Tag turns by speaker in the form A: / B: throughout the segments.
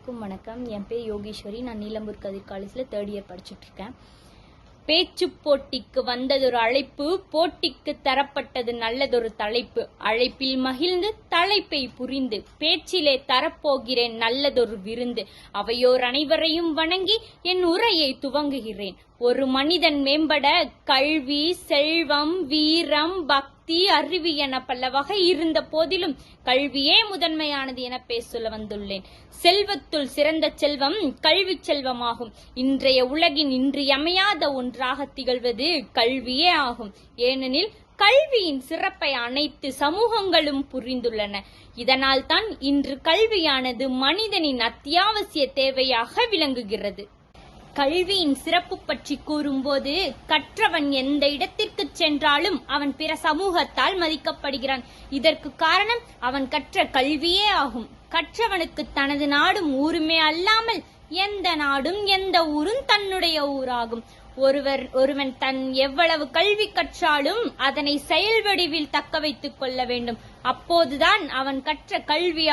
A: அனைவருக்கும் வணக்கம். என் பேர் யோகேஸ்வரி. நான் நீலம்பூர் கதிர் காலேஜில் 3rd இயர் படிச்சுட்டு இருக்கேன். பேச்சு போட்டிக்கு வந்ததொரு அழைப்பு, போட்டிக்கு தரப்பட்டது நல்லதொரு தலைப்பு. அழைப்பில் மகிழ்ந்து தலைப்பை புரிந்து பேச்சிலே தரப்போகிறேன் நல்லதொரு விருந்து. அவையோர் அனைவரையும் வணங்கி என் உரையை துவங்குகிறேன். ஒரு மனிதன் மேம்பட கல்வி, செல்வம், வீரம், பக்தி, அறிவு என பல வகை இருந்த போதிலும் கல்வியே முதன்மையானது என பேச வந்துள்ளேன். செல்வத்துள் சிறந்த செல்வம் கல்வி செல்வமாகும். இன்றைய உலகின் இன்றியமையாத ஒன்றாக திகழ்வது கல்வியே ஆகும். ஏனெனில் கல்வியின் சிறப்பை அனைத்து சமூகங்களும் புரிந்துள்ளன. இதனால் தான் இன்று கல்வியானது மனிதனின் அத்தியாவசிய தேவையாக விளங்குகிறது. கல்வியின் சிறப்பு பற்றி கூறும்போது, கற்றவன் எந்த இடத்திற்கு சென்றாலும் அவன் பிற சமூகத்தால் மதிக்கப்படுகிறான். இதற்கு காரணம் அவன் கற்ற கல்வியே ஆகும். கற்றவனுக்கு தனது நாடும் ஊருமே அல்லாமல் எந்த நாடும் எந்த ஊரும் தன்னுடைய ஊராகும். ஒருவன் தன் எவ்வளவு கல்வி கற்றாலும் அதனை செயல் வடிவில் தக்க வைத்துக் கொள்ள வேண்டும். அப்போதுதான் அவன் கற்ற கல்வி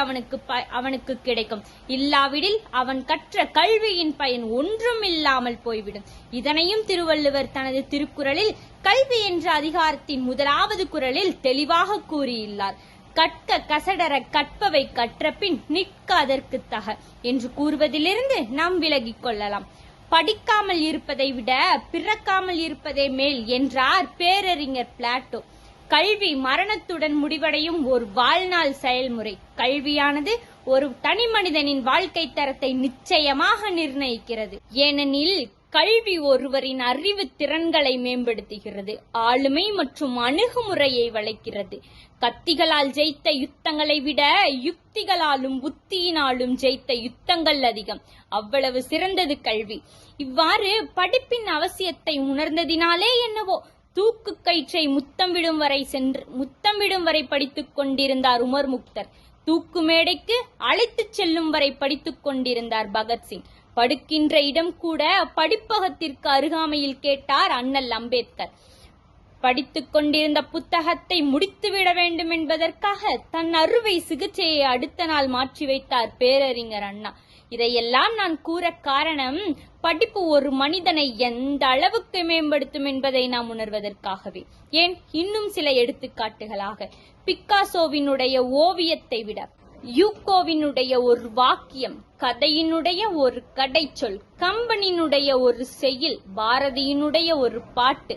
A: அவனுக்கு கிடைக்கும். இல்லாவிடில் அவன் கற்ற கல்வியின் பயன் ஒன்றும் இல்லாமல் போய்விடும். இதனையும் திருவள்ளுவர் தனது திருக்குறளில் கல்வி என்ற அதிகாரத்தின் 1வது குறளில் தெளிவாக கூறியுள்ளார். கற்க கசடர கற்பவை கற்றபின் நிற்க அதற்கு தக என்று கூறுவதிலிருந்து நாம் விலகிக் கொள்ளலாம். படிக்காமல் இருப்பதை விட பிறக்காமல் இருப்பதே மேல் என்றார் பேரறிஞர் பிளாட்டோ. கல்வி மரணத்துடன் முடிவடையும் ஒரு வாழ்நாள் செயல்முறை. கல்வியானது ஒரு தனி மனிதனின் வாழ்க்கை தரத்தை நிச்சயமாக நிர்ணயிக்கிறது. ஏனெனில் கல்வி ஒருவரின் அறிவு திறன்களை மேம்படுத்துகிறது, ஆளுமை மற்றும் அணுகுமுறையை வளர்க்கிறது. கத்திகளால் ஜெயித்த யுத்தங்களை விட யுக்திகளாலும் புத்தியினாலும் ஜெயித்த யுத்தங்கள் அதிகம். அவ்வளவு சிறந்தது கல்வி. இவ்வாறு படிப்பின் அவசியத்தை உணர்ந்ததினாலே என்னவோ தூக்கு கயிற்றை முத்தம் விடும் வரை படித்துக் கொண்டிருந்தார் உமர் முக்தர். தூக்கு மேடைக்கு அழைத்துச் செல்லும் வரை படித்துக் கொண்டிருந்தார் பகத்சிங். படுக்கின்ற இடம் கூட படிப்பகத்திற்கு அருகாமையில் கேட்டார் அண்ணல் அம்பேத்கர். படித்துக் கொண்டிருந்த புத்தகத்தை முடித்துவிட வேண்டும் என்பதற்காக தன் அறுவை சிகிச்சையை அடுத்த நாள் மாற்றி வைத்தார் பேரறிஞர் அண்ணா. இதையெல்லாம் நான் கூற காரணம், படிப்பு ஒரு மனிதனை எந்த அளவுக்கு மேம்படுத்தும் என்பதை நாம் உணர்வதற்காகவே. ஏன், இன்னும் சில எடுத்துக்காட்டுகளாக, பிக்காசோவினுடைய ஓவியத்தை விட யூகோவினுடைய ஒரு வாக்கியம், கதையினுடைய ஒரு கடைச்சொல், கம்பனினுடைய ஒரு செய்யுள், பாரதியினுடைய ஒரு பாட்டு,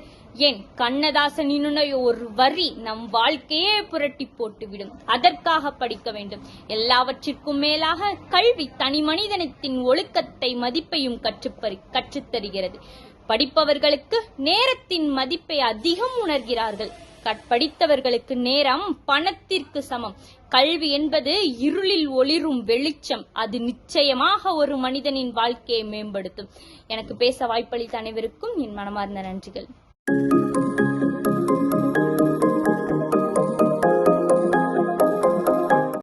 A: ஏன் கண்ணதாசனினுடைய ஒரு வரி நம் வாழ்க்கையே புரட்டி போட்டுவிடும். அதற்காக படிக்க வேண்டும். எல்லாவற்றிற்கும் மேலாக கல்வி தனி மனிதனத்தின் ஒழுக்கத்தை மதிப்பையும் கற்றுத்தருகிறது. படிப்பவர்களுக்கு நேரத்தின் மதிப்பை அதிகம் உணர்கிறார்கள். படித்தவர்களுக்கு நேரம் பணத்திற்கு சமம். கல்வி என்பது இருளில் ஒளிரும் வெளிச்சம். அது நிச்சயமாக ஒரு மனிதனின் வாழ்க்கையை மேம்படுத்தும். எனக்கு பேச வாய்ப்பளித்த அனைவருக்கும் என் மனமார்ந்த நன்றிகள்.